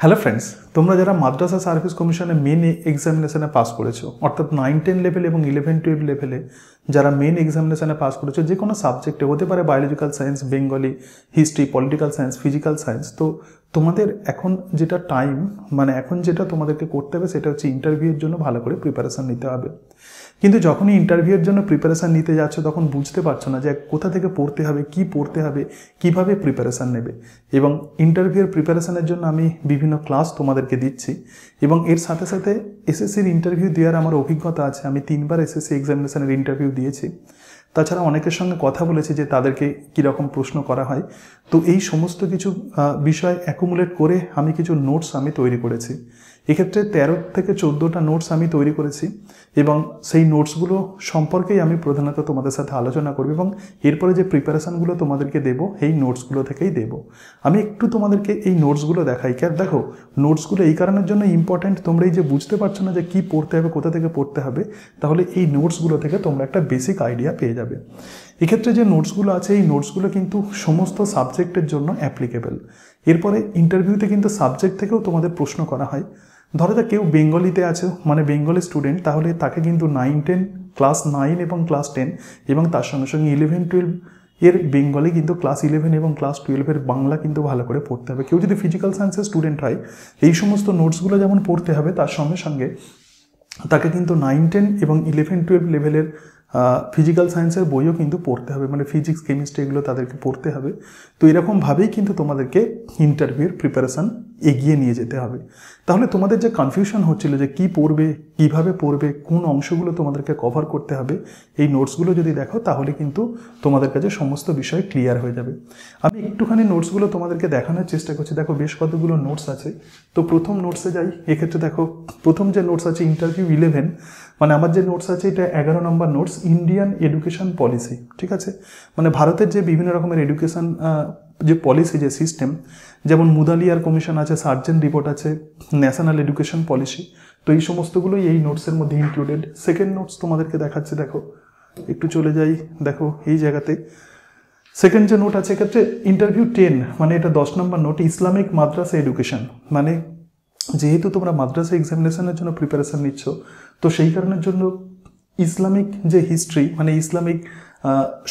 Hello friends, তোমরা যারা মাদ্রাসা service কমিশনে মেন এক্সামিনেশনে পাস করেছো, অর্থাৎ 9-10 লেভেল এবং 11-12 লেভেলে যারা মেন এক্সামিনেশনে পাস করেছো, যে কোনো সাবজেক্টে হতে পারে biological science, Bengali, history, political science, physical science. তো তোমাদের এখন যেটা টাইম, এখন যেটা তোমাদেরকে করতে হবে সেটা হচ্ছে ইন্টারভিউর জন্য ভালো করে প্রিপারেশান নিতে হবে। কিন্তু যখনই ইন্টারভিউয়ের জন্য প্রিপারেশান নিতে যাচ্ছ তখন বুঝতে পারছো না যে কোথা থেকে পড়তে হবে, কি পড়তে হবে, কিভাবে প্রিপারেশান নেবে। এবং ইন্টারভিউয়ের প্রিপারেশানের জন্য আমি বিভিন্ন ক্লাস তোমাদেরকে দিচ্ছি এবং এর সাথে সাথে এসএসসির ইন্টারভিউ দেওয়ার আমার অভিজ্ঞতা আছে। আমি 3বার এসএসসি এক্সামিনেশনের ইন্টারভিউ দিয়েছি। তাছাড়া অনেকের সঙ্গে কথা বলেছি যে তাদেরকে কীরকম প্রশ্ন করা হয়। তো এই সমস্ত কিছু বিষয় অ্যাকুমুলেট করে আমি কিছু নোটস আমি তৈরি করেছি। এক্ষেত্রে 13 থেকে 14টা নোটস আমি তৈরি করেছি এবং সেই নোটসগুলো সম্পর্কেই আমি প্রধানত তোমাদের সাথে আলোচনা করব এবং এরপরে যে প্রিপারেশানগুলো তোমাদেরকে দেবো এই নোটসগুলো থেকেই দেবো। আমি একটু তোমাদেরকে এই নোটসগুলো দেখাই। দেখো, নোটসগুলো এই কারণের জন্য ইম্পর্ট্যান্ট, তোমরা এই যে বুঝতে পারছো না যে কী পড়তে হবে, কোথা থেকে পড়তে হবে, তাহলে এই নোটসগুলো থেকে তোমরা একটা বেসিক আইডিয়া পেয়ে যাবে। এক্ষেত্রে যে নোটসগুলো আছে এই নোটসগুলো কিন্তু সমস্ত সাবজেক্টের জন্য অ্যাপ্লিকেবল। এরপরে ইন্টারভিউতে কিন্তু সাবজেক্ট থেকেও তোমাদের প্রশ্ন করা হয়। ধরো যে কেউ বেঙ্গলিতে আছে, বেঙ্গলি স্টুডেন্ট, তাহলে তাকে কিন্তু 9-10, ক্লাস 9 এবং ক্লাস 10 এবং তার সঙ্গে সঙ্গে 11-12 এর বেঙ্গলি কিন্তু ক্লাস 11 এবং ক্লাস 12-এর বাংলা কিন্তু ভালো করে পড়তে হবে। কেউ যদি ফিজিক্যাল সায়েন্সের স্টুডেন্ট হয়, এই সমস্ত নোটসগুলো যেমন পড়তে হবে, তার সঙ্গে সঙ্গে তাকে কিন্তু 9-10 এবং 11-12 লেভেলের ফিজিক্যাল সায়েন্সের বইও কিন্তু পড়তে হবে, ফিজিক্স, কেমিস্ট্রি এগুলো তাদেরকে পড়তে হবে। তো এরকমভাবেই কিন্তু তোমাদেরকে ইন্টারভিউর প্রিপারেশান এগিয়ে নিয়ে যেতে হবে। তাহলে তোমাদের যে কনফিউশন হচ্ছিল যে কী পড়বে, কীভাবে পড়বে, কোন অংশগুলো তোমাদেরকে কভার করতে হবে, এই নোটসগুলো যদি দেখো তাহলে কিন্তু তোমাদের কাছে সমস্ত বিষয় ক্লিয়ার হয়ে যাবে। আমি একটুখানি নোটসগুলো তোমাদেরকে দেখানোর চেষ্টা করছি। দেখো, বেশ কতগুলো নোটস আছে। তো প্রথম নোটসে যাই। এক্ষেত্রে দেখো, প্রথম যে নোটস আছে ইন্টারভিউ 11, আমার যে নোটস আছে এটা 11 নম্বর নোটস, ইন্ডিয়ান এডুকেশন পলিসি। ঠিক আছে, ভারতের যে বিভিন্ন রকমের এডুকেশন যে পলিসি, যে সিস্টেম, যেমন মুদালিয়ার কমিশন আছে, সার্জেন্ট রিপোর্ট আছে, ন্যাশনাল এডুকেশন পলিসি। তো এই সমস্তগুলোই এই নোটসের মধ্যে ইনক্লুডেড। সেকেন্ড নোটস তোমাদেরকে দেখাচ্ছে। দেখো, একটু চলে যাই। দেখো, এই জায়গাতে সেকেন্ড যে নোট আছে এক্ষেত্রে ইন্টারভিউ 10, এটা 10 নম্বর নোট, ইসলামিক মাদ্রাসা এডুকেশন। যেহেতু তোমরা মাদ্রাসা এক্সামিনেশনের জন্য প্রিপারেশান নিচ্ছ, তো সেই কারণের জন্য ইসলামিক যে হিস্ট্রি, ইসলামিক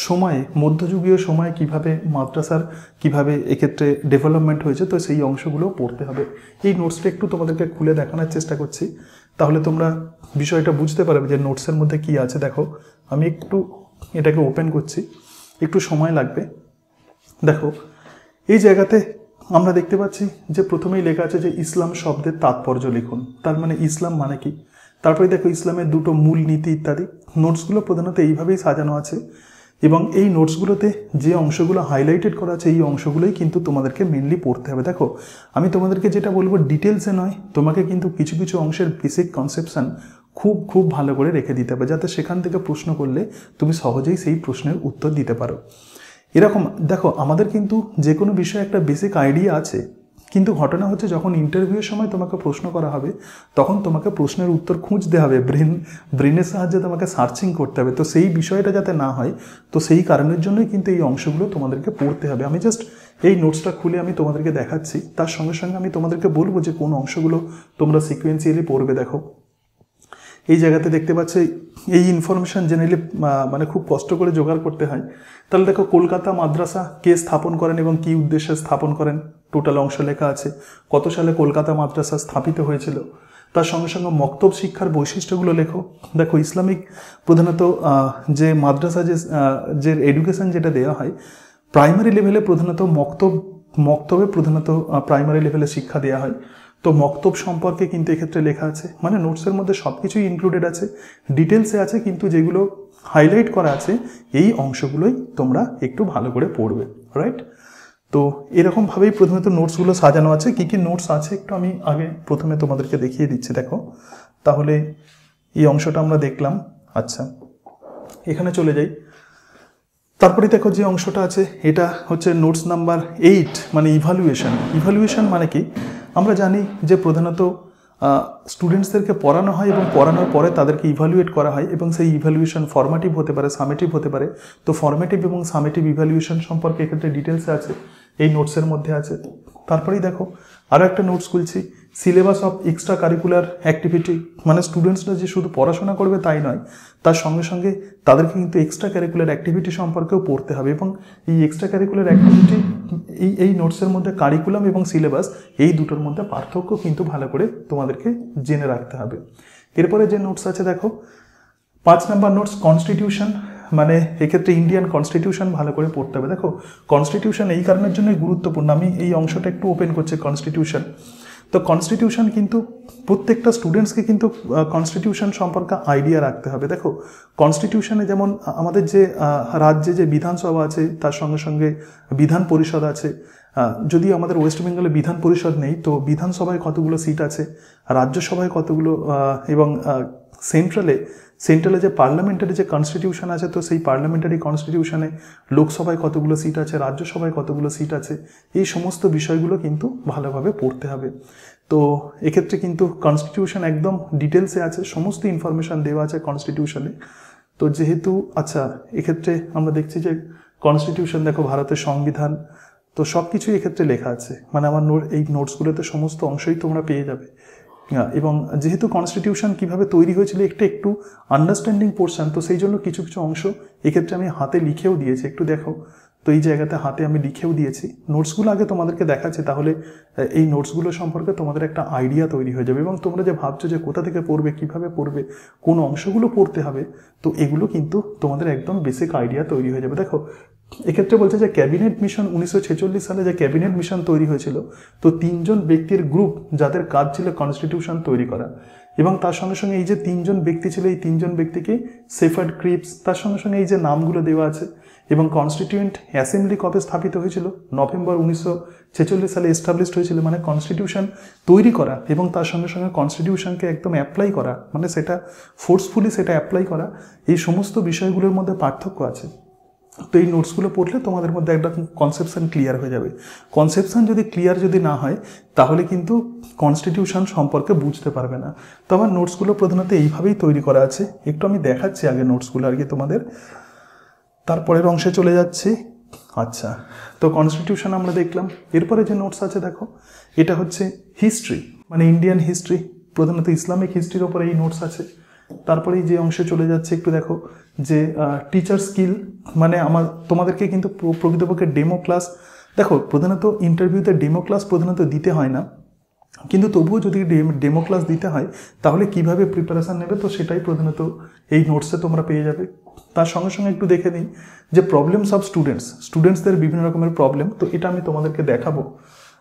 সময়ে, মধ্যযুগীয় সময়ে কিভাবে মাদ্রাসার কিভাবে এক্ষেত্রে ডেভেলপমেন্ট হয়েছে, তো সেই অংশগুলো পড়তে হবে। এই নোটসটা একটু তোমাদেরকে খুলে দেখানোর চেষ্টা করছি, তাহলে তোমরা বিষয়টা বুঝতে পারবে যে নোটসের মধ্যে কি আছে। দেখো, আমি একটু এটাকে ওপেন করছি, একটু সময় লাগবে। দেখো, এই জায়গাতে আমরা দেখতে পাচ্ছি যে প্রথমেই লেখা আছে যে ইসলাম শব্দের তাৎপর্য লিখুন। তার ইসলাম মানে কি, তারপরে দেখো ইসলামের দুটো মূল নীতি ইত্যাদি। নোটসগুলো প্রধানত এইভাবেই সাজানো আছে এবং এই নোটসগুলোতে যে অংশগুলো হাইলাইটেড করা আছে এই অংশগুলোই কিন্তু তোমাদেরকে মেনলি পড়তে হবে। দেখো, আমি তোমাদেরকে যেটা বলবো ডিটেলসে নয়, তোমাকে কিন্তু কিছু কিছু অংশের বেসিক কনসেপশন খুব ভালো করে রেখে দিতে হবে, যাতে সেখান থেকে প্রশ্ন করলে তুমি সহজেই সেই প্রশ্নের উত্তর দিতে পারো। এরকম দেখো, আমাদের কিন্তু যে কোনো বিষয়ে একটা বেসিক আইডিয়া আছে, কিন্তু ঘটনা হচ্ছে যখন ইন্টারভিউয়ের সময় তোমাকে প্রশ্ন করা হবে তখন তোমাকে প্রশ্নের উত্তর খুঁজতে হবে, ব্রেনের সাহায্যে তোমাকে সার্চিং করতে হবে। তো সেই বিষয়টা যাতে না হয়, তো সেই কারণের জন্যই কিন্তু এই অংশগুলো তোমাদেরকে পড়তে হবে। আমি জাস্ট এই নোটসটা খুলে আমি তোমাদেরকে দেখাচ্ছি, তার সঙ্গে সঙ্গে আমি তোমাদেরকে বলবো যে কোন অংশগুলো তোমরা সিকোয়েন্সিয়ালি পড়বে। দেখো, এই জায়গাতে দেখতে পাচ্ছি এই ইনফরমেশান জেনারেলি খুব কষ্ট করে জোগাড় করতে হয়। তাহলে দেখো, কলকাতা মাদ্রাসা কে স্থাপন করেন এবং কী উদ্দেশ্যে স্থাপন করেন, টোটাল অংশ লেখা আছে। কত সালে কলকাতা মাদ্রাসা স্থাপিত হয়েছিল, তার সঙ্গে সঙ্গে মক্তব শিক্ষার বৈশিষ্ট্যগুলো লেখো। দেখো, ইসলামিক প্রধানত যে মাদ্রাসা যে এডুকেশন যেটা দেওয়া হয় প্রাইমারি লেভেলে, প্রধানত মক্তবে প্রধানত প্রাইমারি লেভেলে শিক্ষা দেওয়া হয়। তো মক্তব সম্পর্কে কিন্তু এক্ষেত্রে লেখা আছে, নোটসের মধ্যে সব কিছুই ইনক্লুডেড আছে, ডিটেলসে আছে, কিন্তু যেগুলো হাইলাইট করা আছে এই অংশগুলোই তোমরা একটু ভালো করে পড়বে। রাইট? তো এরকমভাবেই প্রথমে তো নোটসগুলো সাজানো আছে। কী কী নোটস আছে একটু আমি আগে প্রথমে তোমাদেরকে দেখিয়ে দিচ্ছি। দেখো, তাহলে এই অংশটা আমরা দেখলাম। আচ্ছা, এখানে চলে যাই। তারপরে দেখো, যে অংশটা আছে এটা হচ্ছে নোটস নাম্বার 8, ইভালুয়েশন। ইভালুয়েশন মানে কি, আমরা জানি যে প্রধানত স্টুডেন্টসদেরকে পড়ানো হয় এবং পড়ানোর পরে তাদেরকে ইভ্যালুয়েট করা হয় এবং সেই ইভ্যালুয়েশন ফর্মেটিভ হতে পারে, সামেটিভ হতে পারে। তো ফর্মেটিভ এবং সামেটিভ ইভ্যালুয়েশন সম্পর্কে এক্ষেত্রে ডিটেলসে আছে, এই নোটসের মধ্যে আছে। তারপরেই দেখো আরও একটা নোটস খুলছি, syllabus of extra curricular activity, মানে স্টুডেন্টসরা যে শুধু পড়াশোনা করবে তাই নয়, তার সঙ্গে সঙ্গে তাদেরকে কিন্তু এক্সট্রা ক্যারিকুলার অ্যাক্টিভিটি সম্পর্কেও পড়তে হবে। এবং এই এক্সট্রা ক্যারিকুলার অ্যাক্টিভিটি এই নোটসের মধ্যে কারিকুলাম এবং সিলেবাস এই দুটোর মধ্যে পার্থক্য কিন্তু ভালো করে তোমাদেরকে জেনে রাখতে হবে। এরপরে যে নোটস আছে দেখো 5 নম্বর নোটস কনস্টিটিউশন, মানে এক্ষেত্রে ইন্ডিয়ান কনস্টিটিউশন ভালো করে পড়তে হবে। দেখো কনস্টিটিউশন এই কারণের জন্যই গুরুত্বপূর্ণ, আমি এই অংশটা একটু ওপেন করছি কনস্টিটিউশন। তো কনস্টিটিউশন কিন্তু প্রত্যেকটা স্টুডেন্টসকে কিন্তু কনস্টিটিউশন সম্পর্কে আইডিয়া রাখতে হবে। দেখো কনস্টিটিউশনে যেমন আমাদের যে রাজ্যে যে বিধানসভা আছে তার সঙ্গে সঙ্গে বিধান পরিষদ আছে, যদি আমাদের ওয়েস্ট বেঙ্গলে বিধান পরিষদ নেই তো বিধানসভায় কতগুলো সিট আছে, রাজ্যসভায় কতগুলো, এবং সেন্ট্রালে যে পার্লামেন্টারি যে কনস্টিটিউশন আছে তো সেই পার্লামেন্টারি কনস্টিটিউশনে লোকসভায় কতগুলো সিট আছে, রাজ্যসভায় কতগুলো সিট আছে, এই সমস্ত বিষয়গুলো কিন্তু ভালোভাবে পড়তে হবে। তো এক্ষেত্রে কিন্তু কনস্টিটিউশন একদম ডিটেলসে আছে, সমস্ত ইনফরমেশান দেওয়া আছে কনস্টিটিউশনে। তো যেহেতু আচ্ছা এক্ষেত্রে আমরা দেখছি যে কনস্টিটিউশন দেখো ভারতের সংবিধান, তো সব কিছুই এক্ষেত্রে লেখা আছে, মানে আমার এই নোটসগুলোতে সমস্ত অংশই তোমরা পেয়ে যাবে। এবং যেহেতু কনস্টিটিউশন কিভাবে তৈরি হয়েছিল একটু আন্ডারস্ট্যান্ডিং পোর্শন, তো সেই জন্য কিছু কিছু অংশ এক্ষেত্রে আমি হাতে লিখেও দিয়েছি, একটু দেখো। তো এই জায়গাতে হাতে আমি লিখেও দিয়েছি, নোটসগুলো আগে তোমাদেরকে দেখাচ্ছি, তাহলে এই নোটসগুলো সম্পর্কে তোমাদের একটা আইডিয়া তৈরি হয়ে যাবে। এবং তোমরা যে ভাবছো যে কোথা থেকে পড়বে, কিভাবে পড়বে, কোন অংশগুলো পড়তে হবে, তো এগুলো কিন্তু তোমাদের একদম বেসিক আইডিয়া তৈরি হয়ে যাবে। দেখো এক্ষেত্রে বলছে যে ক্যাবিনেট মিশন 1946 সালে যে ক্যাবিনেট মিশন তৈরি হয়েছিল, তো 3 জন ব্যক্তির গ্রুপ যাদের কাজ ছিল কনস্টিটিউশন তৈরি করা, এবং তার সঙ্গে সঙ্গে এই যে 3 জন ব্যক্তি ছিল, এই 3 জন ব্যক্তিকে শেফার্ড ক্রিপস, তার সঙ্গে সঙ্গে এই যে নামগুলো দেওয়া আছে। এবং কনস্টিটিউয়েন্ট অ্যাসেম্বলি কবে স্থাপিত হয়েছিল? নভেম্বর 1946 সালে এস্টাবলিশড হয়েছিল। মানে কনস্টিটিউশন তৈরি করা এবং তার সঙ্গে সঙ্গে কনস্টিটিউশনকে একদম অ্যাপ্লাই করা, মানে সেটা ফোর্সফুলি সেটা অ্যাপ্লাই করা, এই সমস্ত বিষয়গুলোর মধ্যে পার্থক্য আছে। তো এই নোটসগুলো পড়লে তোমাদের মধ্যে একটা কনসেপশন ক্লিয়ার হয়ে যাবে। কনসেপশন যদি ক্লিয়ার যদি না হয় তাহলে কিন্তু কনস্টিটিউশন সম্পর্কে বুঝতে পারবে না। তো আমার নোটসগুলো প্রধানত এইভাবেই তৈরি করা আছে, একটু আমি দেখাচ্ছি আগে নোটসগুলো আর কি তোমাদের, তারপরের অংশে চলে যাচ্ছি। আচ্ছা, তো কনস্টিটিউশন আমরা দেখলাম। এরপরে যে নোটস আছে দেখো, এটা হচ্ছে হিস্ট্রি, মানে ইন্ডিয়ান হিস্ট্রি, প্রধানত ইসলামিক হিস্ট্রির ওপরে এই নোটস আছে। তারপরে যে অংশে চলে যাচ্ছে একটু দেখো যে টিচার স্কিল, মানে তোমাদেরকে কিন্তু প্রকৃতপক্ষে ডেমো ক্লাস, দেখো প্রধানত ইন্টারভিউতে ডেমো ক্লাস প্রধানত দিতে হয় না, কিন্তু তবুও যদি ডেমো ক্লাস দিতে হয় তাহলে কিভাবে প্রিপারেশান নেবে, তো সেটাই প্রধানত এই নোটসে তোমরা পেয়ে যাবে। তার সঙ্গে সঙ্গে একটু দেখে নিই যে প্রবলেমস অফ স্টুডেন্টসদের বিভিন্ন রকমের প্রবলেম, তো এটা আমি তোমাদেরকে দেখাবো।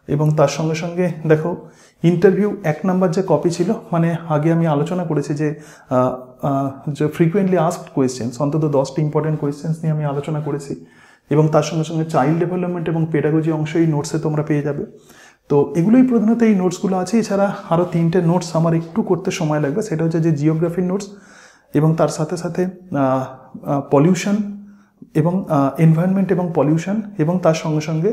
এবং তার সঙ্গে সঙ্গে দেখো ইন্টারভিউ 1 নাম্বার যে কপি ছিল, মানে আগে আমি আলোচনা করেছি যে ফ্রিকুয়েন্টলি আস্কড কোয়েশ্চেন্স, অন্তত 10টি ইম্পর্টেন্ট কোয়েশ্চেন্স নিয়ে আমি আলোচনা করেছি। এবং তার সঙ্গে সঙ্গে চাইল্ড ডেভেলপমেন্ট এবং পেডাগজি অংশ এই নোটসে তোমরা পেয়ে যাবে। তো এগুলোই প্রধানত এই নোটসগুলো আছে। এছাড়া আরও 3টে নোটস আমার একটু করতে সময় লাগবে, সেটা হচ্ছে যে জিওগ্রাফির নোটস, এবং তার সাথে সাথে পলিউশন এবং এনভায়রনমেন্ট এবং পলিউশন, এবং তার সঙ্গে সঙ্গে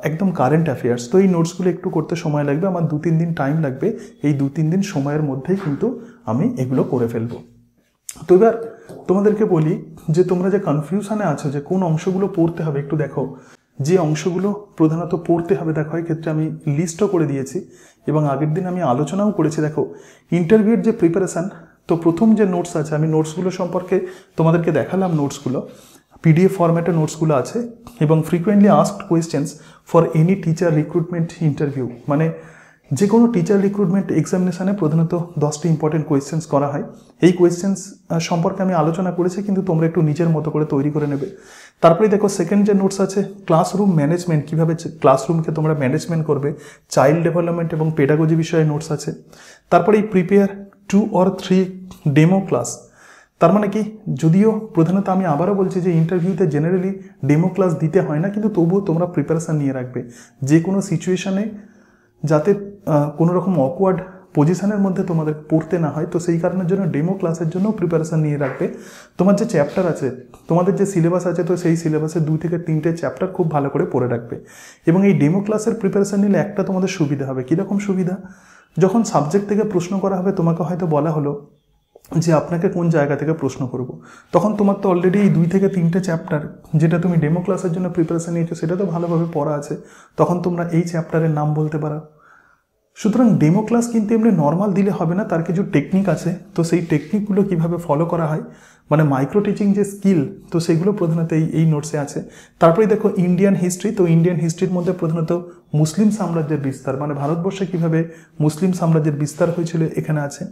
একদম কারেন্ট অ্যাফেয়ার্স। তো এই নোটসগুলো একটু করতে সময় লাগবে, আমার 2-3 দিন টাইম লাগবে। এই 2-3 দিন সময়ের মধ্যেই কিন্তু আমি এগুলো করে ফেলবো। তো এবার তোমাদেরকে বলি যে তোমরা যে কনফিউশনে আছো যে কোন অংশগুলো পড়তে হবে, একটু দেখো যে অংশগুলো প্রধানত পড়তে হবে। দেখো এক্ষেত্রে আমি লিস্টও করে দিয়েছি এবং আগের দিন আমি আলোচনাও করেছি। দেখো ইন্টারভিউর যে প্রিপারেশান, তো প্রথম যে নোটস আছে, আমি নোটসগুলো সম্পর্কে তোমাদেরকে দেখালাম, নোটসগুলো পিডিএফ ফরম্যাটে নোটসগুলো আছে। এবং frequently asked questions for any teacher recruitment interview, মানে যে কোনো টিচার রিক্রুটমেন্ট এক্সামিনেশানে প্রধানত 10টি ইম্পর্টেন্ট কোয়েশ্চেন্স করা হয়। এই কোয়েশ্চেন্স সম্পর্কে আমি আলোচনা করেছি, কিন্তু তোমরা একটু নিজের মতো করে তৈরি করে নেবে। তারপরে দেখো সেকেন্ড যে নোটস আছে ক্লাসরুম ম্যানেজমেন্ট, কীভাবে ক্লাসরুমকে তোমরা ম্যানেজমেন্ট করবে, চাইল্ড ডেভেলপমেন্ট এবং পেডাগজি বিষয়ে নোটস আছে। তারপরে এই প্রিপেয়ার 2 or 3 ডেমো ক্লাস, তার মানে কি, যদিও প্রধানত আমি আবারও বলছি যে ইন্টারভিউতে জেনারেলি ডেমো ক্লাস দিতে হয় না, কিন্তু তবুও তোমরা প্রিপারেশান নিয়ে রাখবে যে কোনো সিচুয়েশানে, যাতে কোনো রকম অকওয়ার্ড পজিশনের মধ্যে তোমাদের পড়তে না হয়। তো সেই কারণের জন্য ডেমো ক্লাসের জন্য প্রিপারেশান নিয়ে রাখবে। তোমার যে চ্যাপ্টার আছে, তোমাদের যে সিলেবাস আছে, তো সেই সিলেবাসে 2 থেকে 3টে চ্যাপ্টার খুব ভালো করে পড়ে রাখবে। এবং এই ডেমো ক্লাসের প্রিপারেশান নিলে একটা তোমাদের সুবিধা হবে। কীরকম সুবিধা? যখন সাবজেক্ট থেকে প্রশ্ন করা হবে, তোমাকে হয়তো বলা হলো যে আপনাকে কোন জায়গা থেকে প্রশ্ন করব, তখন তোমার তো অলরেডি এই 2 থেকে 3টে চ্যাপ্টার যেটা তুমি ডেমো ক্লাসের জন্য প্রিপারেশন নিয়েছো সেটা তো ভালোভাবে পড়া আছে, তখন তোমরা এই চ্যাপ্টারের নাম বলতে পারো। সুতরাং ডেমো ক্লাস কিন্তু এমনি নর্মাল দিলে হবে না, তার কিছু টেকনিক আছে। তো সেই টেকনিকগুলো কিভাবে ফলো করা হয়, মানে মাইক্রো টিচিং যে স্কিল, তো সেগুলো প্রধানত এই নোটসে আছে। তারপরে দেখো ইন্ডিয়ান হিস্ট্রি, তো ইন্ডিয়ান হিস্ট্রির মধ্যে প্রধানত মুসলিম সাম্রাজ্যের বিস্তার, মানে ভারতবর্ষে কিভাবে মুসলিম সাম্রাজ্যের বিস্তার হয়েছিল এখানে আছে।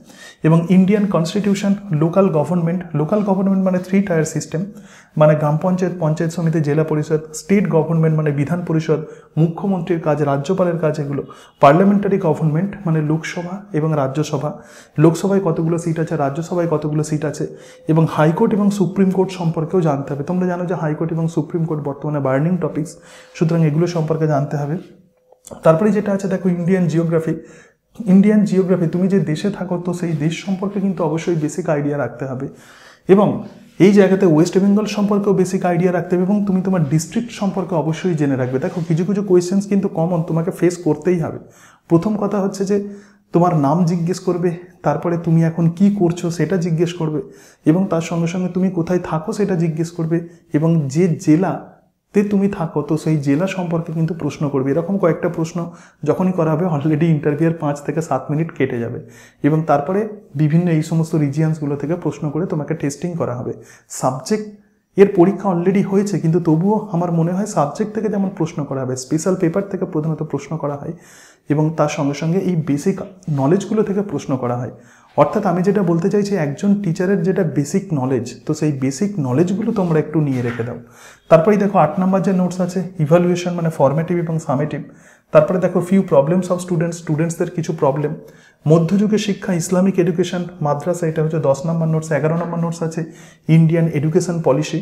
এবং ইন্ডিয়ান কনস্টিটিউশন, লোকাল গভর্নমেন্ট মানে 3 টায়ার সিস্টেম, মানে গ্রাম পঞ্চায়েত, পঞ্চায়েত সমিতি, জেলা পরিষদ, স্টেট গভর্নমেন্ট মানে বিধান পরিষদ, মুখ্যমন্ত্রীর কাজ, রাজ্যপালের কাজ, এগুলো পার্লামেন্টারি গভর্নমেন্ট মানে লোকসভা এবং রাজ্যসভা, লোকসভায় কতগুলো সিট আছে, রাজ্যসভায় কতগুলো সিট আছে, এবং হাইকোর্ট এবং সুপ্রিম কোর্ট সম্পর্কেও জানতে হবে। তোমরা জানো যে হাইকোর্ট এবং সুপ্রিম কোর্ট বর্তমানে বার্নিং টপিকস, সুতরাং এগুলো সম্পর্কে জানতে হবে। তারপরে যেটা আছে দেখো ইন্ডিয়ান জিওগ্রাফি, তুমি যে দেশে থাকো তো সেই দেশ সম্পর্কে কিন্তু অবশ্যই বেসিক আইডিয়া রাখতে হবে, এবং এই জায়গাতে ওয়েস্ট বেঙ্গল সম্পর্কেও বেসিক আইডিয়া রাখতে হবে, এবং তুমি তোমার ডিস্ট্রিক্ট সম্পর্কে অবশ্যই জেনে রাখবে। দেখো কিছু কোয়েশ্চেন্স কিন্তু কমন তোমাকে ফেস করতেই হবে। প্রথম কথা হচ্ছে যে তোমার নাম জিজ্ঞেস করবে, তারপরে তুমি এখন কি করছো সেটা জিজ্ঞেস করবে, এবং তার সঙ্গে সঙ্গে তুমি কোথায় থাকো সেটা জিজ্ঞেস করবে, এবং যে জেলাতে তুমি থাকো তো সেই জেলা সম্পর্কে কিন্তু প্রশ্ন করবে। এরকম কয়েকটা প্রশ্ন যখনই করা হবে অলরেডি ইন্টারভিউয়ের 5 থেকে 7 মিনিট কেটে যাবে, এবং তারপরে বিভিন্ন এই সমস্ত রিজিয়ান্সগুলো থেকে প্রশ্ন করে তোমাকে টেস্টিং করা হবে। সাবজেক্ট এর পরীক্ষা অলরেডি হয়েছে, কিন্তু তবুও আমার মনে হয় সাবজেক্ট থেকে যেমন প্রশ্ন করা হবে, স্পেশাল পেপার থেকে প্রধানত প্রশ্ন করা হয়, এবং তার সঙ্গে সঙ্গে এই বেসিক নলেজগুলো থেকে প্রশ্ন করা হয়। অর্থাৎ আমি যেটা বলতে চাইছি, একজন টিচারের যেটা বেসিক নলেজ, তো সেই বেসিক নলেজগুলো তোমরা একটু নিয়ে রেখে দাও। তারপরেই দেখো 8 নম্বর যে নোটস আছে ইভ্যালুয়েশন, মানে ফর্মেটিভ এবং সামেটিভ। তারপরে দেখো ফিউ প্রবলেমস অফ স্টুডেন্টসদের কিছু প্রবলেম, মধ্যযুগের শিক্ষা, ইসলামিক এডুকেশন, মাদ্রাসা, এটা হচ্ছে 10 নম্বর নোটস। 11 নম্বর নোটস আছে ইন্ডিয়ান এডুকেশন পলিসি।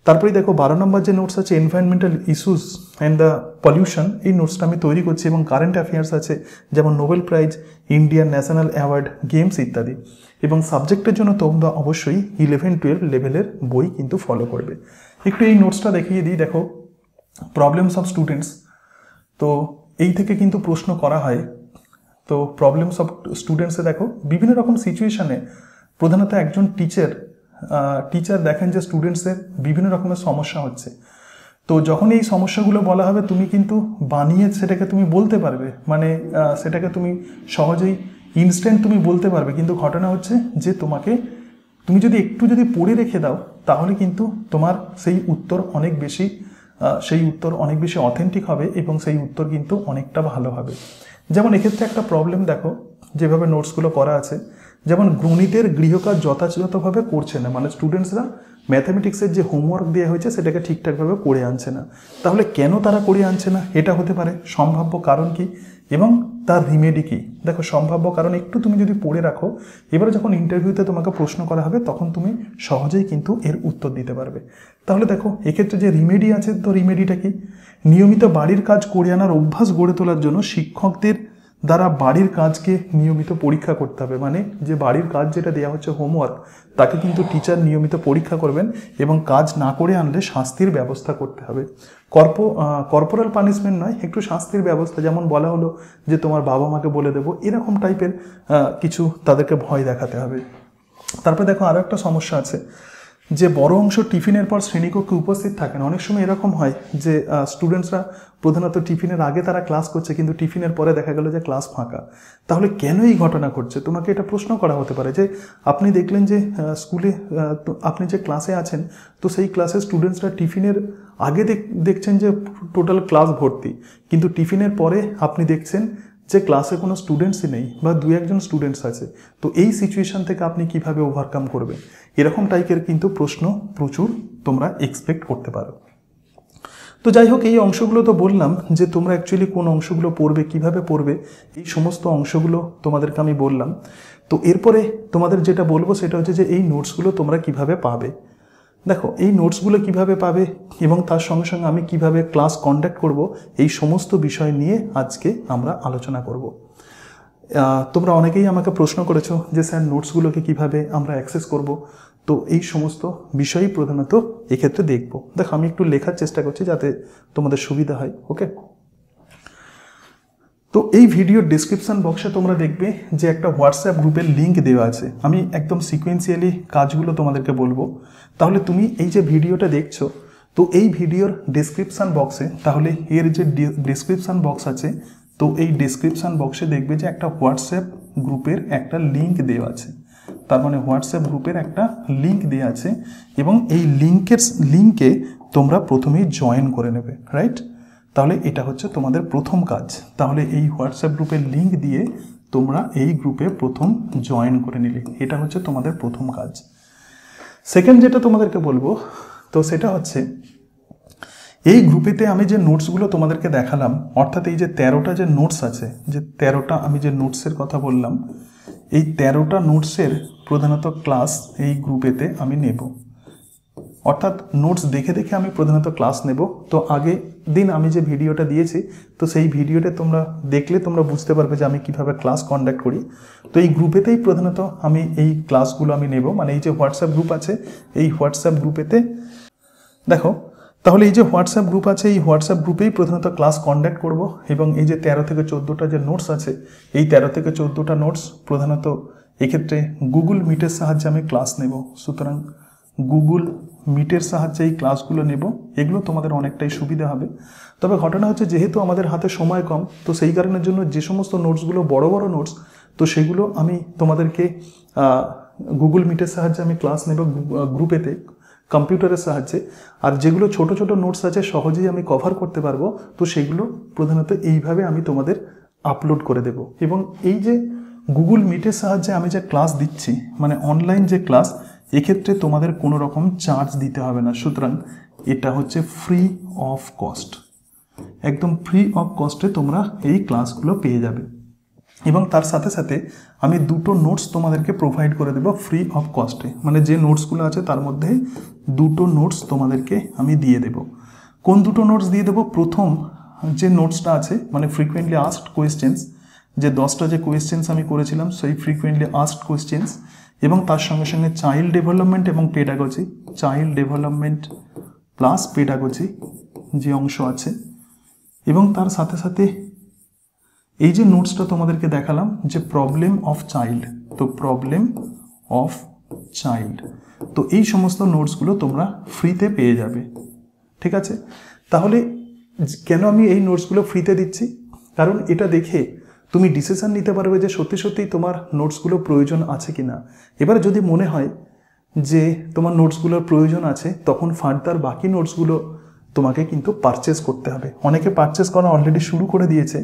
তারপরেই দেখো 12 নম্বর যে নোটস আছে environmental issues and the pollution, এই নোটসটা আমি তৈরি করছি, এবং কারেন্ট অ্যাফেয়ার্স আছে যেমন Nobel prize, Indian national award, games ইত্যাদি। এবং সাবজেক্টের জন্য তোমরা অবশ্যই 11-12 লেভেলের বই কিন্তু ফলো করবে। একটু এই নোটসটা দেখিয়ে দিই। দেখো প্রবলেমস অফ স্টুডেন্টস, তো এই থেকে কিন্তু প্রশ্ন করা হয়। তো প্রবলেমস অফ স্টুডেন্টসে দেখো বিভিন্ন রকম সিচুয়েশানে প্রধানত একজন টিচার দেখেন যে স্টুডেন্টসের বিভিন্ন রকমের সমস্যা হচ্ছে, তো যখন এই সমস্যাগুলো বলা হবে তুমি কিন্তু বানিয়ে সেটাকে তুমি বলতে পারবে, মানে সেটাকে তুমি সহজেই ইনস্ট্যান্ট তুমি বলতে পারবে। কিন্তু ঘটনা হচ্ছে যে তুমি যদি একটু পড়ে রেখে দাও, তাহলে কিন্তু তোমার সেই উত্তর অনেক বেশি অথেন্টিক হবে, এবং সেই উত্তর কিন্তু অনেকটা ভালো হবে। যেমন এক্ষেত্রে একটা প্রবলেম দেখো, যেভাবে নোটসগুলো করা আছে, যেমন গণিতের গৃহকাজ যথাযথভাবে করছে না, মানে স্টুডেন্টসরা ম্যাথামেটিক্সের যে হোমওয়ার্ক দেওয়া হয়েছে সেটাকে ঠিকঠাকভাবে করে আনছে না। তাহলে কেন তারা করে আনছে না, এটা হতে পারে সম্ভাব্য কারণ কি, এবং তার রিমেডি কি। দেখো সম্ভাব্য কারণ একটু তুমি যদি পড়ে রাখো, এবারে যখন ইন্টারভিউতে তোমাকে প্রশ্ন করা হবে তখন তুমি সহজেই কিন্তু এর উত্তর দিতে পারবে। তাহলে দেখো এক্ষেত্রে যে রিমেডি আছে, তো রিমেডিটা কি, নিয়মিত বাড়ির কাজ করে আনার অভ্যাস গড়ে তোলার জন্য শিক্ষকদের দ্বারা বাড়ির কাজকে নিয়মিত পরীক্ষা করতে হবে, মানে যে বাড়ির কাজ যেটা দেওয়া হচ্ছে হোমওয়ার্ক, তাকে কিন্তু টিচার নিয়মিত পরীক্ষা করবেন, এবং কাজ না করে আনলে শাস্তির ব্যবস্থা করতে হবে। কর্পোরাল পানিশমেন্ট নয়, একটু শাস্তির ব্যবস্থা, যেমন বলা হলো যে তোমার বাবা মাকে বলে দেবো, এরকম টাইপের কিছু তাদেরকে ভয় দেখাতে হবে। তারপরে দেখো আরও একটা সমস্যা আছে, যে বড় অংশ টিফিনের পর শ্রেণীকক্ষে উপস্থিত থাকেন। অনেক সময় এরকম হয় যে স্টুডেন্টসরা প্রধানত টিফিনের আগে তারা ক্লাস করছে, কিন্তু টিফিনের পরে দেখা গেল যে ক্লাস ফাঁকা। তাহলে কেন এই ঘটনা ঘটছে, তোমাকে এটা প্রশ্ন করা হতে পারে যে আপনি দেখলেন যে স্কুলে আপনি যে ক্লাসে আছেন, তো সেই ক্লাসে স্টুডেন্টসরা টিফিনের আগে দেখছেন যে টোটাল ক্লাস ভর্তি, কিন্তু টিফিনের পরে আপনি দেখছেন যে ক্লাসে কোনো স্টুডেন্টসই নেই, বা 2-1 স্টুডেন্টস আছে। তো এই সিচুয়েশান থেকে আপনি কিভাবে ওভারকাম করবেন, এরকম টাইপের কিন্তু প্রশ্ন প্রচুর তোমরা এক্সপেক্ট করতে পারো। তো যাই হোক, এই অংশগুলো তো বললাম যে তোমরা অ্যাকচুয়ালি কোন অংশগুলো পড়বে, কিভাবে পড়বে, এই সমস্ত অংশগুলো তোমাদেরকে আমি বললাম। তো এরপরে তোমাদের যেটা বলবো সেটা হচ্ছে যে এই নোটসগুলো তোমরা কিভাবে পাবে। দেখো এই নোটসগুলো কিভাবে পাবে, এবং তার সঙ্গে সঙ্গে আমি কিভাবে ক্লাস কন্ডাক্ট করব, এই সমস্ত বিষয় নিয়ে আজকে আমরা আলোচনা করব। তোমরা অনেকেই আমাকে প্রশ্ন করেছো যে স্যার নোটসগুলোকে কিভাবে আমরা অ্যাক্সেস করব। তো এই সমস্ত বিষয়ই প্রধানত এক্ষেত্রে দেখব। দেখো আমি একটু লেখার চেষ্টা করছি যাতে তোমাদের সুবিধা হয়। ওকে, তো তো এই ভিডিওর ডেসক্রিপশন বক্সে তোমরা দেখবে যে একটা হোয়াটসঅ্যাপ গ্রুপের লিঙ্ক দেওয়া আছে। আমি একদম সিকোয়েন্সিয়ালি কাজগুলো তোমাদেরকে বলবো, তাহলে তুমি এই যে ভিডিওটা দেখছো, তো এই ভিডিওর ডেসক্রিপশন বক্সে, তাহলে এর যে ডেসক্রিপশন বক্স আছে, তো এই ডেসক্রিপশন বক্সে দেখবে যে একটা হোয়াটসঅ্যাপ গ্রুপের একটা লিঙ্ক দেওয়া আছে। তার মানে হোয়াটসঅ্যাপ গ্রুপের একটা লিঙ্ক দেওয়া আছে এবং এই লিঙ্কে তোমরা প্রথমেই জয়েন করে নেবে, রাইট? তাহলে এটা হচ্ছে তোমাদের প্রথম কাজ। তাহলে এই হোয়াটসঅ্যাপ গ্রুপের লিঙ্ক দিয়ে তোমরা এই গ্রুপে প্রথম জয়েন করে নিলে, এটা হচ্ছে তোমাদের প্রথম কাজ। সেকেন্ড যেটা তোমাদেরকে বলবো, তো সেটা হচ্ছে এই গ্রুপেতে আমি যে নোটসগুলো তোমাদেরকে দেখালাম, অর্থাৎ এই যে 13টা যে নোটস আছে, যে 13টা আমি যে নোটসের কথা বললাম, এই 13টা নোটসের প্রধানত ক্লাস এই গ্রুপেতে আমি নেব। অর্থাৎ নোটস দেখে দেখে আমি প্রধানত ক্লাস নেব। তো আগে দিন আমি যে ভিডিওটা দিয়েছি, তো সেই ভিডিওটা তোমরা দেখলে তোমরা বুঝতে পারবে যে আমি কিভাবে ক্লাস কন্ডাক্ট করি। তো এই গ্রুপেতেই প্রধানত আমি এই ক্লাসগুলো আমি নেব। মানে এই যে হোয়াটসঅ্যাপ গ্রুপ আছে, এই হোয়াটসঅ্যাপ গ্রুপেতে দেখো, তাহলে এই যে হোয়াটসঅ্যাপ গ্রুপ আছে, এই হোয়াটসঅ্যাপ গ্রুপেই প্রধানত ক্লাস কন্ডাক্ট করব। এবং এই যে 13 থেকে 14টা যে নোটস আছে, এই 13 থেকে 14টা নোটস প্রধানত এক্ষেত্রে গুগল মিটের সাহায্যে আমি ক্লাস নেব। সুতরাং গুগল মিটের সাহায্যে এই ক্লাসগুলো নেব। এগুলো তোমাদের অনেকটাই সুবিধা হবে। তবে ঘটনা হচ্ছে, যেহেতু আমাদের হাতে সময় কম, তো সেই কারণের জন্য যে সমস্ত নোটসগুলো বড় বড় নোটস, তো সেগুলো আমি তোমাদেরকে গুগল মিটের সাহায্যে আমি ক্লাস নেব গ্রুপেতে, কম্পিউটারের সাহায্যে। আর যেগুলো ছোট ছোট নোটস আছে, সহজেই আমি কভার করতে পারবো, তো সেগুলো প্রধানত এইভাবে আমি তোমাদের আপলোড করে দেব। এবং এই যে গুগল মিটের সাহায্যে আমি যে ক্লাস দিচ্ছি, মানে অনলাইন যে ক্লাস, এক্ষেত্রে তোমাদের কোনো রকম চার্জ দিতে হবে না। সুতরাং এটা হচ্ছে ফ্রি অফ কস্ট, একদম ফ্রি অফ কস্টে তোমরা এই ক্লাসগুলো পেয়ে যাবে। এবং তার সাথে সাথে আমি 2টো নোটস তোমাদেরকে প্রোভাইড করে দেবো ফ্রি অফ কস্টে। মানে যে নোটসগুলো আছে তার মধ্যে 2টো নোটস তোমাদেরকে আমি দিয়ে দেব। কোন 2টো নোটস দিয়ে দেবো? প্রথম যে নোটসটা আছে, মানে ফ্রিকোয়েন্টলি আস্কড কোয়েশ্চেন্স, যে 10টা যে কোয়েশ্চেন্স আমি করেছিলাম, সেই ফ্রিকোয়েন্টলি আস্কড কোয়েশ্চেন্স, এবং তার সঙ্গে সঙ্গে চাইল্ড ডেভেলপমেন্ট এবং pedagogy, child development plus pedagogy যে অংশ আছে, এবং তার সাথে সাথে এই যে নোটসটা তোমাদেরকে দেখালাম, যে প্রবলেম অফ চাইল্ড, তো প্রবলেম অফ চাইল্ড, তো এই সমস্ত নোটসগুলো তোমরা ফ্রিতে পেয়ে যাবে। ঠিক আছে? তাহলে কেন আমি এই নোটসগুলো ফ্রিতে দিচ্ছি? কারণ এটা দেখে তুমি ডিসিশন নিতে পারবে যে সত্যি সত্যিই তোমার নোটসগুলো প্রয়োজন আছে কি না। এবার যদি মনে হয় যে তোমার নোটসগুলোর প্রয়োজন আছে, তখন ফার্দার বাকি নোটসগুলো তোমাকে কিন্তু পারচেস করতে হবে। অনেকে পারচেস করা অলরেডি শুরু করে দিয়েছে,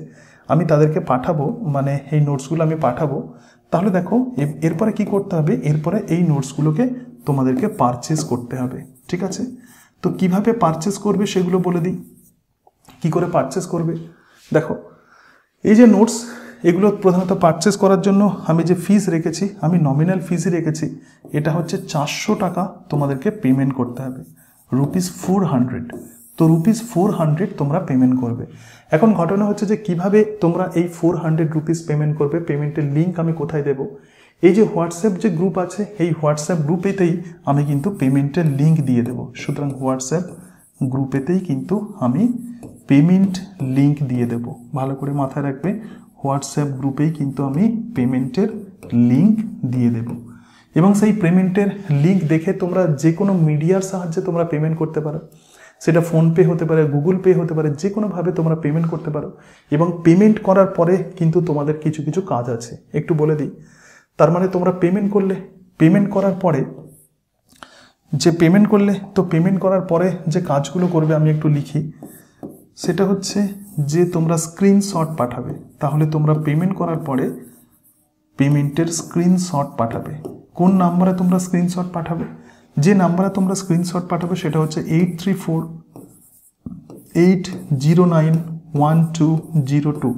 আমি তাদেরকে পাঠাবো, মানে এই নোটসগুলো আমি পাঠাবো। তাহলে দেখো এরপরে কি করতে হবে, এরপরে এই নোটসগুলোকে তোমাদেরকে পারচেস করতে হবে। ঠিক আছে? তো কিভাবে পারচেস করবে সেগুলো বলে দিই। কি করে পারচেস করবে? দেখো, এই যে নোটস, এগুলো প্রধানত পারচেস করার জন্য আমি যে ফিস রেখেছি, আমি নমিনাল ফিসই রেখেছি। এটা হচ্ছে 400 টাকা তোমাদেরকে পেমেন্ট করতে হবে, ₹400। তো ₹400 তোমরা পেমেন্ট করবে। এখন ঘটনা হচ্ছে যে কিভাবে তোমরা এই ₹400 পেমেন্ট করবে, পেমেন্টের লিঙ্ক আমি কোথায় দেব? এই যে হোয়াটসঅ্যাপ যে গ্রুপ আছে, এই হোয়াটসঅ্যাপ গ্রুপেতেই আমি কিন্তু পেমেন্টের লিঙ্ক দিয়ে দেব। সুতরাং হোয়াটসঅ্যাপ গ্রুপেতেই কিন্তু আমি পেমেন্ট লিঙ্ক দিয়ে দেব। ভালো করে মাথায় রাখবে, হোয়াটসঅ্যাপ গ্রুপেই কিন্তু আমি পেমেন্টের লিঙ্ক দিয়ে দেব। এবং সেই পেমেন্টের লিঙ্ক দেখে তোমরা যে কোনো মিডিয়ার সাহায্যে তোমরা পেমেন্ট করতে পারো। সেটা ফোনপে হতে পারে, গুগল পে হতে পারে, যে কোনোভাবে তোমরা পেমেন্ট করতে পারো। এবং পেমেন্ট করার পরে কিন্তু তোমাদের কিছু কিছু কাজ আছে, একটু বলে দিই। তার মানে তোমরা পেমেন্ট করলে, পেমেন্ট করার পরে যে পেমেন্ট করলে, তো পেমেন্ট করার পরে যে কাজগুলো করবে আমি একটু লিখি। সেটা হচ্ছে যে তোমরা স্ক্রিনশট পাঠাবে। তাহলে তোমরা পেমেন্ট করার পরে পেমেন্টের স্ক্রিনশট পাঠাবে। কোন নাম্বারে তোমরা স্ক্রিনশট পাঠাবে? যে নাম্বারে তোমরা স্ক্রিনশট পাঠাবে সেটা হচ্ছে 8348091202।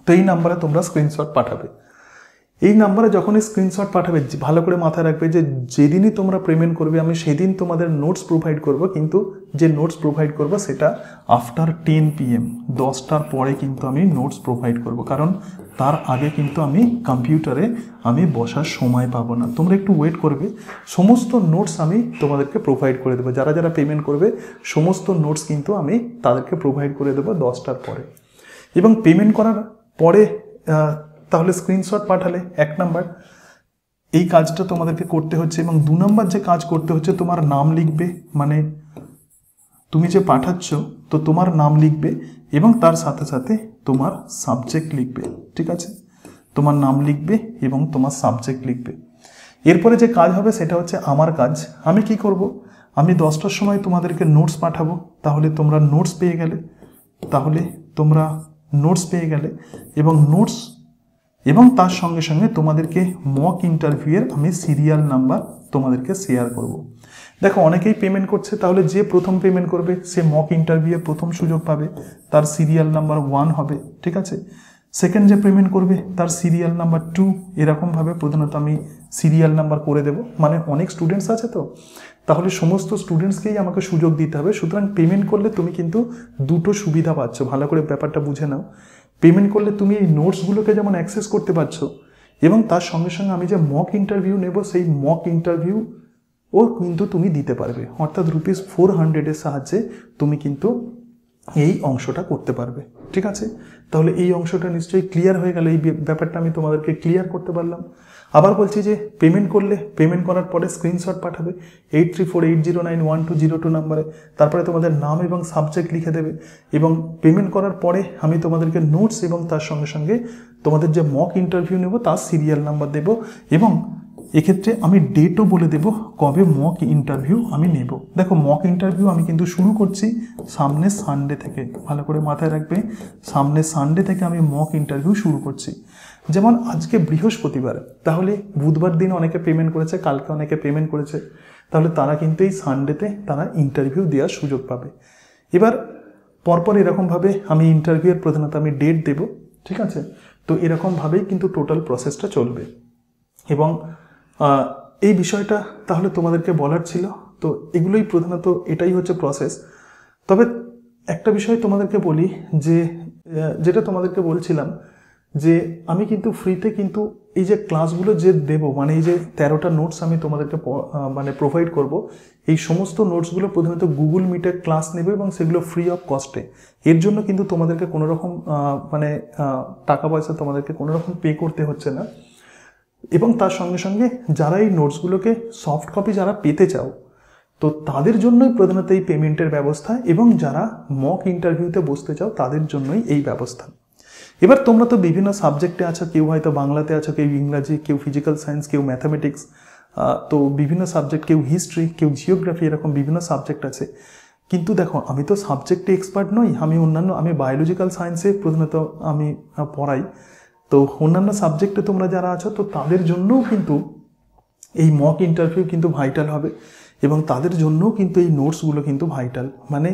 তো এই নাম্বারে তোমরা স্ক্রিনশট পাঠাবে। এই নাম্বারে যখনই স্ক্রিনশট পাঠাবে, ভালো করে মাথায় রাখবে যে যেদিনই তোমরা পেমেন্ট করবে আমি সেদিন তোমাদের নোটস প্রোভাইড করব। কিন্তু যে নোটস প্রোভাইড করব সেটা আফটার 10 PM, 10টার পরে কিন্তু আমি নোটস প্রোভাইড করব। কারণ তার আগে কিন্তু আমি কম্পিউটারে আমি বসার সময় পাবো না। তোমরা একটু ওয়েট করবে, সমস্ত নোটস আমি তোমাদেরকে প্রোভাইড করে দেবো। যারা যারা পেমেন্ট করবে সমস্ত নোটস কিন্তু আমি তাদেরকে প্রোভাইড করে দেবো 10টার পরে। এবং পেমেন্ট করার পরে তাহলে স্ক্রিনশট পাঠালে 1 নাম্বার এই কাজটা তোমাদেরকে করতে হচ্ছে। এবং 2 নাম্বার যে কাজ করতে হচ্ছে, তোমার নাম লিখবে, মানে তুমি যে পাঠাচ্ছ তো তোমার নাম লিখবে এবং তার সাথে সাথে তোমার সাবজেক্ট লিখবে, ঠিক আছে? তোমার নাম লিখবে এবং তোমার সাবজেক্ট লিখবে। এরপরে যে কাজ হবে সেটা হচ্ছে আমার কাজ। আমি কি করব, আমি 10টার সময় তোমাদেরকে নোটস পাঠাবো, তাহলে তোমরা নোটস পেয়ে গেলে, এবং নোটস এবং তার সঙ্গে সঙ্গে তোমাদেরকে মক ইন্টারভিউয়ের আমি সিরিয়াল নাম্বার তোমাদেরকে শেয়ার করব। দেখো অনেকেই পেমেন্ট করছে, তাহলে যে প্রথম পেমেন্ট করবে সে মক ইন্টারভিউয়ে প্রথম সুযোগ পাবে, তার সিরিয়াল নাম্বার 1 হবে, ঠিক আছে? সেকেন্ড যে পেমেন্ট করবে তার সিরিয়াল নাম্বার 2, এরকমভাবে প্রধানত আমি সিরিয়াল নাম্বার করে দেব। মানে অনেক স্টুডেন্টস আছে তো, তাহলে সমস্ত স্টুডেন্টসকেই আমাকে সুযোগ দিতে হবে। সুতরাং পেমেন্ট করলে তুমি কিন্তু দুটো সুবিধা পাচ্ছ, ভালো করে ব্যাপারটা বুঝে নাও। পেমেন্ট করলে তুমি এই নোটসগুলোকে যেমন অ্যাক্সেস করতে পারছো, এবং তার সঙ্গে সঙ্গে আমি যে মক ইন্টারভিউ নেব সেই মক ইন্টারভিউ ও কিন্তু তুমি দিতে পারবে, অর্থাৎ ₹400 সাহায্যে তুমি কিন্তু এই অংশটা করতে পারবে, ঠিক আছে? তাহলে এই অংশটা নিশ্চয়ই ক্লিয়ার হয়ে গেল। এই ব্যাপারটা আমি তোমাদেরকে ক্লিয়ার করতে পারলাম। আবার বলছি যে পেমেন্ট করার পরে স্ক্রিনশট পাঠাবে 8348091202 নাম্বারে, তারপরে তোমাদের নাম এবং সাবজেক্ট লিখে দেবে, এবং পেমেন্ট করার পরে আমি তোমাদেরকে নোটস এবং তার সঙ্গে সঙ্গে তোমাদের যে মক ইন্টারভিউ নেব তার সিরিয়াল নাম্বার দেব, এবং এক্ষেত্রে আমি ডেটও বলে দেব কবে মক ইন্টারভিউ আমি নেব। দেখো মক ইন্টারভিউ আমি কিন্তু শুরু করছি সামনের সানডে থেকে, ভালো করে মাথায় রাখবে, সামনের সানডে থেকে আমি মক ইন্টারভিউ শুরু করছি। যেমন আজকে বৃহস্পতিবার, তাহলে বুধবার দিন অনেকে পেমেন্ট করেছে, কালকে অনেকে পেমেন্ট করেছে, তাহলে তারা কিন্তু এই সানডেতে তারা ইন্টারভিউ দেওয়ার সুযোগ পাবে। এবার পরপর এরকমভাবে আমি ইন্টারভিউয়ের প্রধানত আমি ডেট দেব, ঠিক আছে? তো এরকমভাবেই কিন্তু টোটাল প্রসেসটা চলবে। এবং এই বিষয়টা তাহলে তোমাদেরকে বলার ছিল। তো এগুলোই প্রধানত, এটাই হচ্ছে প্রসেস। তবে একটা বিষয় তোমাদেরকে বলি, যে যেটা তোমাদেরকে বলছিলাম যে আমি কিন্তু ফ্রিতে কিন্তু এই যে ক্লাসগুলো যে দেব, মানে এই যে 13টা নোটস আমি তোমাদেরকে মানে প্রোভাইড করব, এই সমস্ত নোটসগুলো প্রধানত গুগল মিটের ক্লাস নেবে এবং সেগুলো ফ্রি অফ কস্টে। এর জন্য কিন্তু তোমাদেরকে কোনো রকম মানে টাকা পয়সা তোমাদেরকে কোনো রকম পে করতে হচ্ছে না। এবং তার সঙ্গে সঙ্গে যারা এই নোটসগুলোকে সফট কপি যারা পেতে চাও, তো তাদের জন্যই প্রধানত এই পেমেন্টের ব্যবস্থা, এবং যারা মক ইন্টারভিউতে বসতে চাও তাদের জন্যই এই ব্যবস্থা। এবার তোমরা তো বিভিন্ন সাবজেক্টে আছো, কেউ হয়তো বাংলাতে আছো, কেউ ইংরাজি, কেউ ফিজিক্যাল সায়েন্স, কেউ ম্যাথামেটিক্স, তো বিভিন্ন সাবজেক্ট, কেউ হিস্ট্রি, কেউ জিওগ্রাফি, এরকম বিভিন্ন সাবজেক্ট আছে। কিন্তু দেখো আমি তো সাবজেক্টে এক্সপার্ট নই, আমি বায়োলজিক্যাল সায়েন্সে প্রধানত আমি পড়াই। তো অন্যান্য সাবজেক্টে তোমরা যারা আছো, তো তাদের জন্যও কিন্তু এই মক ইন্টারভিউ কিন্তু ভাইটাল হবে, এবং তাদের জন্যও কিন্তু এই নোটসগুলো কিন্তু ভাইটাল। মানে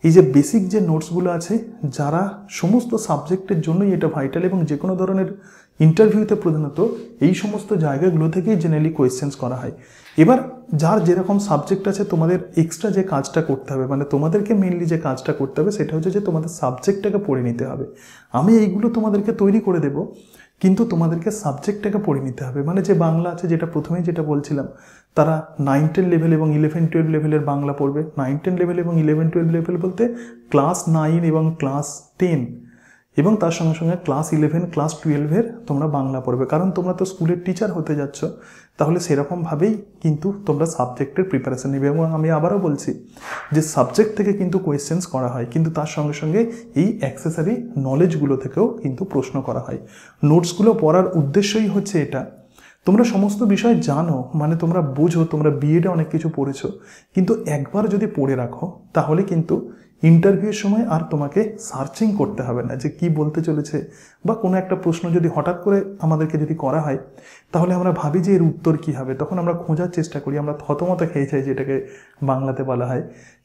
এই যে বেসিক যে নোটসগুলো আছে, যারা সমস্ত সাবজেক্টের জন্যই এটা ভাইটাল, এবং যে কোনো ধরনের ইন্টারভিউতে প্রধানত এই সমস্ত জায়গাগুলো থেকেই জেনারেলি কোয়েশ্চেন্স করা হয়। এবার যার যেরকম সাবজেক্ট আছে, তোমাদের এক্সট্রা যে কাজটা করতে হবে, মানে তোমাদেরকে মেনলি যে কাজটা করতে হবে সেটা হচ্ছে যে তোমাদের সাবজেক্টটাকে পড়ে নিতে হবে। আমি এইগুলো তোমাদেরকে তৈরি করে দেব, কিন্তু তোমাদেরকে সাবজেক্টটাকে পড়ে নিতে হবে। মানে যে বাংলা আছে, যেটা প্রথমেই যেটা বলছিলাম, তারা 9-10 লেভেল এবং 11-12 লেভেলের বাংলা পড়বে। 9-10 লেভেল এবং 11-12 লেভেল বলতে ক্লাস 9 এবং ক্লাস 10, এবং তার সঙ্গে সঙ্গে ক্লাস 11, ক্লাস 12-এর তোমরা বাংলা পড়বে। কারণ তোমরা তো স্কুলের টিচার হতে যাচ্ছ, তাহলে সেরকমভাবেই কিন্তু তোমরা সাবজেক্টের প্রিপারেশন নেবে। এবং আমি আবারও বলছি যে সাবজেক্ট থেকে কিন্তু কোয়েশ্চেন্স করা হয়, কিন্তু তার সঙ্গে সঙ্গে এই অ্যাক্সেসরি নলেজগুলো থেকেও কিন্তু প্রশ্ন করা হয়। নোটসগুলো পড়ার উদ্দেশ্যই হচ্ছে এটা, তোমরা সমস্ত বিষয় জানো, মানে তোমরা বোঝো, তোমরা বিএডে অনেক কিছু পড়েছো, কিন্তু একবার যদি পড়ে রাখো তাহলে কিন্তু ইন্টারভিউর সময় আর তোমাকে সার্চিং করতে হবে না যে কি বলতে চলেছে, বা কোনো একটা প্রশ্ন যদি হঠাৎ করে আমাদেরকে যদি করা হয়, তাহলে আমরা ভাবি যে এর উত্তর কী হবে, তখন আমরা খোঁজার চেষ্টা করি, আমরা থতমত খেয়ে যাই, যেটাকে বাংলাতে বলা হয়।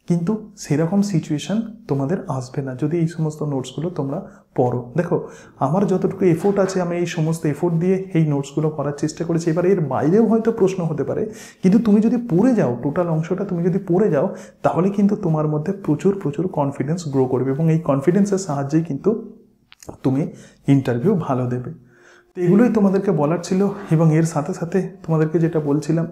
কিন্তু সেরকম সিচুয়েশান তোমাদের আসবে না যদি এই সমস্ত নোটসগুলো তোমরা পড়ো। দেখো আমার যতটুকু এফোর্ট আছে, আমি এই সমস্ত এফোর্ট দিয়ে এই নোটসগুলো করার চেষ্টা করেছি। এবার এর বাইরেও হয়তো প্রশ্ন হতে পারে, কিন্তু তুমি যদি পড়ে যাও, টোটাল অংশটা তুমি যদি পড়ে যাও, তাহলে কিন্তু তোমার মধ্যে প্রচুর প্রচুর কনফিডেন্স গ্রো করবে, এবং এই কনফিডেন্সের সাহায্যেই কিন্তু তুমি ইন্টারভিউ ভালো দেবে। তো এগুলোই তোমাদেরকে বলার ছিল। এবং এর সাথে সাথে তোমাদেরকে যেটা বলছিলাম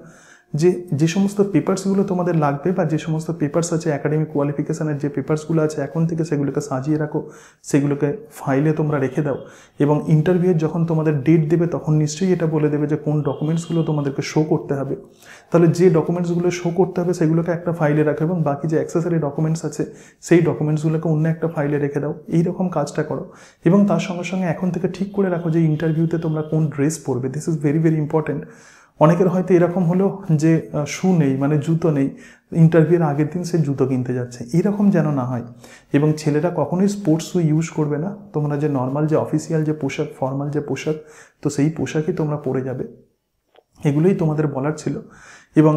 যে সমস্ত পেপারসগুলো তোমাদের লাগবে বা যে সমস্ত পেপারস আছে একাডেমিক কোয়ালিফিকেশানের যে পেপারসগুলো আছে এখন থেকে সেগুলোকে সাজিয়ে রাখো, সেগুলোকে ফাইলে তোমরা রেখে দাও। এবং ইন্টারভিউয়ের যখন তোমাদের ডেট দেবে তখন নিশ্চয়ই এটা বলে দেবে যে কোন ডকুমেন্টসগুলো তোমাদেরকে শো করতে হবে। তাহলে যে ডকুমেন্টসগুলো শো করতে হবে সেগুলোকে একটা ফাইলে রাখো এবং বাকি যে অ্যাক্সেসরি ডকুমেন্টস আছে সেই ডকুমেন্টসগুলোকে অন্য একটা ফাইলে রেখে দাও। এইরকম কাজটা করো এবং তার সঙ্গে সঙ্গে এখন থেকে ঠিক করে রাখো যে ইন্টারভিউতে তোমরা কোন ড্রেস পরবে। This is very very important. অনেকের হয়তো এরকম হলো যে শু নেই, মানে জুতো নেই, ইন্টারভিউর আগের দিন সে জুতো কিনতে যাচ্ছে, এরকম যেন না হয়। এবং ছেলেরা কখনোই স্পোর্টস শু ইউজ করবে না, তোমরা যে নর্মাল যে অফিসিয়াল যে পোশাক, ফর্মাল যে পোশাক, তো সেই পোশাকই তোমরা পরে যাবে। এগুলোই তোমাদের বলার ছিল। এবং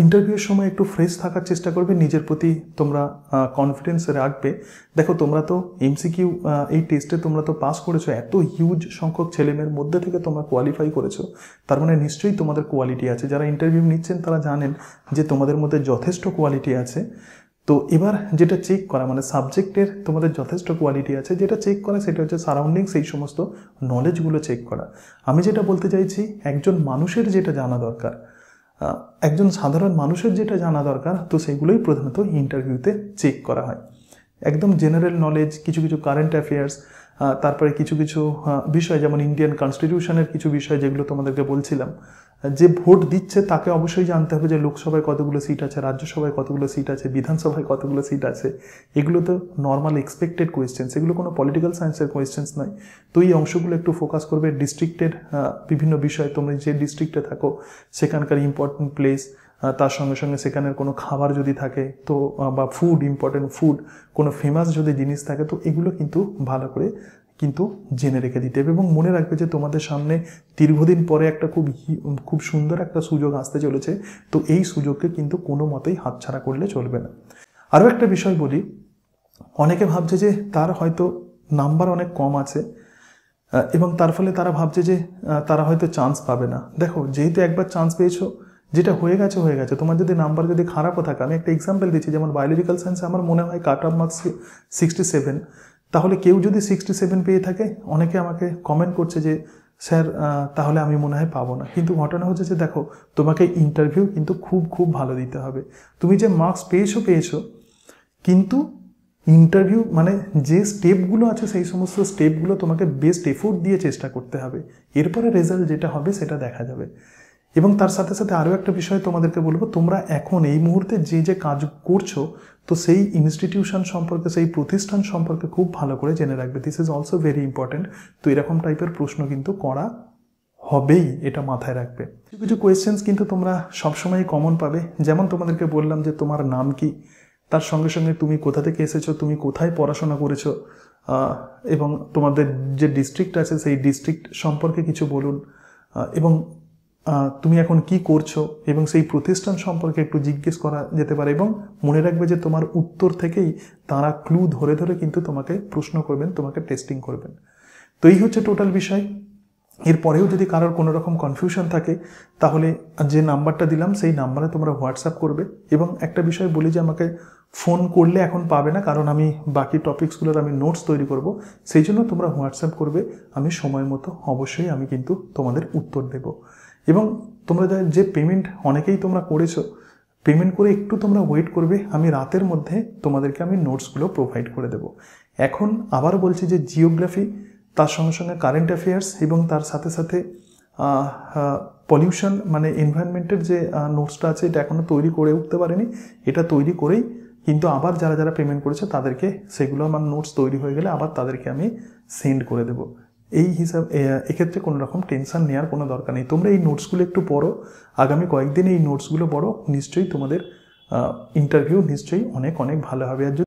ইন্টারভিউয়ের সময় একটু ফ্রেশ থাকার চেষ্টা করবে, নিজের প্রতি তোমরা কনফিডেন্স রাখবে। দেখো তোমরা তো এমসিকিউ এই টেস্টে তোমরা তো পাস করেছো, এত হিউজ সংখ্যক ছেলেমেয়ের মধ্যে থেকে তোমরা কোয়ালিফাই করেছো, তার মানে নিশ্চয়ই তোমাদের কোয়ালিটি আছে। যারা ইন্টারভিউ নিচ্ছেন তারা জানেন যে তোমাদের মধ্যে যথেষ্ট কোয়ালিটি আছে। তো এবার যেটা চেক করা, মানে সাবজেক্টের তোমাদের যথেষ্ট কোয়ালিটি আছে, যেটা চেক করা সেটা হচ্ছে সারাউন্ডিং, সেই সমস্ত নলেজগুলো চেক করা। আমি যেটা বলতে চাইছি, একজন মানুষের যেটা জানা দরকার, একজন সাধারণ মানুষের যেটা জানা দরকার, তো সেগুলোই প্রধানত ইন্টারভিউতে চেক করা হয়। একদম জেনারেল নলেজ, কিছু কিছু কারেন্ট অ্যাফেয়ার্স, তারপরে কিছু কিছু বিষয় যেমন ইন্ডিয়ান কনস্টিটিউশনের কিছু বিষয় যেগুলো তোমাদেরকে বলছিলাম। যে ভোট দিচ্ছে তাকে অবশ্যই জানতে হবে যে লোকসভায় কতগুলো সিট আছে, রাজ্যসভায় কতগুলো সিট আছে, বিধানসভায় কতগুলো সিট আছে। এগুলো তো নর্মাল এক্সপেক্টেড কোয়েশ্চেন্স, এগুলো কোনো পলিটিক্যাল সায়েন্সের কোয়েশ্চেন্স নয়। তো এই অংশগুলো একটু ফোকাস করবে। ডিস্ট্রিক্টের বিভিন্ন বিষয়, তোমরা যে ডিস্ট্রিক্টে থাকো সেখানকার ইম্পর্টেন্ট প্লেস, তার সঙ্গে সঙ্গে সেখানের কোনো খাবার যদি থাকে তো, বা ফুড, ইম্পর্টেন্ট ফুড, কোনো ফেমাস যদি জিনিস থাকে, তো এগুলো কিন্তু ভালো করে কিন্তু জেনে রেখে দিতে হবে। এবং মনে রাখবে যে তোমাদের সামনে দীর্ঘদিন পরে একটা খুব সুন্দর একটা সুযোগ আসতে চলেছে, তো এই সুযোগকে কিন্তু কোনো মতেই হাতছাড়া করলে চলবে না। আরও একটা বিষয় বলি, অনেকে ভাবছে যে তার হয়তো নাম্বার অনেক কম আছে এবং তার ফলে তারা ভাবছে যে তারা হয়তো চান্স পাবে না। দেখো, যেহেতু একবার চান্স পেয়েছো, যেটা হয়ে গেছে হয়ে গেছে। তোমার যদি নাম্বার যদি খারাপও থাকে, আমি একটা এক্সাম্পল দিচ্ছি, যেমন বায়োলজিক্যাল সায়েন্সে আমার মনে হয় কাট অফ মার্কস 67, তাহলে কেউ যদি 67 পেয়ে থাকে, অনেকে আমাকে কমেন্ট করছে যে স্যার তাহলে আমি মনে হয় পাবো না। কিন্তু ঘটনা হচ্ছে যে দেখো, তোমাকে ইন্টারভিউ কিন্তু খুব খুব ভালো দিতে হবে। তুমি যে মার্কস পেয়েছো, কিন্তু ইন্টারভিউ মানে যে স্টেপগুলো আছে সেই সমস্ত স্টেপগুলো তোমাকে বেস্ট এফোর্ট দিয়ে চেষ্টা করতে হবে। এরপরে রেজাল্ট যেটা হবে সেটা দেখা যাবে। এবং তার সাথে সাথে আরও একটা বিষয় তোমাদেরকে বলবো, তোমরা এখন এই মুহূর্তে যে কাজ করছো, তো সেই ইনস্টিটিউশন সম্পর্কে, সেই প্রতিষ্ঠান সম্পর্কে খুব ভালো করে জেনে রাখবে। This is also very important. তো এরকম টাইপের প্রশ্ন কিন্তু করা হবেই, এটা মাথায় রাখবে। কিছু কিছু কোয়েশ্চেন্স কিন্তু তোমরা সবসময় কমন পাবে। যেমন তোমাদেরকে বললাম যে তোমার নাম কি, তার সঙ্গে সঙ্গে তুমি কোথা থেকে এসেছো, তুমি কোথায় পড়াশোনা করেছো, এবং তোমাদের যে ডিস্ট্রিক্ট আছে সেই ডিস্ট্রিক্ট সম্পর্কে কিছু বলুন, এবং তুমি এখন কি করছো, এবং সেই প্রতিষ্ঠান সম্পর্কে একটু জিজ্ঞেস করা যেতে পারে। এবং মনে রাখবে যে তোমার উত্তর থেকেই তারা ক্লু ধরে ধরে কিন্তু তোমাকে প্রশ্ন করবেন, তোমাকে টেস্টিং করবেন। তো এই হচ্ছে টোটাল বিষয়। এরপরেও যদি কারোর কোনো রকম কনফিউশন থাকে, তাহলে যে নাম্বারটা দিলাম সেই নাম্বারে তোমরা হোয়াটসঅ্যাপ করবে। এবং একটা বিষয় বলি যে আমাকে ফোন করলে এখন পাবে না, কারণ আমি বাকি টপিকসগুলোর আমি নোটস তৈরি করব, সেই জন্য তোমরা হোয়াটসঅ্যাপ করবে। আমি সময় মতো অবশ্যই আমি কিন্তু তোমাদের উত্তর দেব। এবং তোমরা যে পেমেন্ট অনেকেই তোমরা করেছো, পেমেন্ট করে একটু তোমরা ওয়েট করবে, আমি রাতের মধ্যে তোমাদেরকে আমি নোটসগুলো প্রোভাইড করে দেব। এখন আবার বলছি যে জিওগ্রাফি, তার সঙ্গে সঙ্গে কারেন্ট অ্যাফেয়ার্স এবং তার সাথে সাথে পলিউশন মানে এনভায়রনমেন্টের যে নোটসটা আছে, এটা এখনও তৈরি করে উঠতে পারিনি। এটা তৈরি করেই কিন্তু আবার যারা যারা পেমেন্ট করেছে তাদেরকে সেগুলো আমার নোটস তৈরি হয়ে গেলে আবার তাদেরকে আমি সেন্ড করে দেবো। এই এক্ষেত্রে কোনো রকম টেনশন নেওয়ার কোনো দরকার নেই। তোমরা এই নোটসগুলো একটু পড়ো, আগামী কয়েকদিন এই নোটসগুলো পড়ো, নিশ্চয়ই তোমাদের ইন্টারভিউ নিশ্চয়ই অনেক অনেক ভালো হবে। আর যদি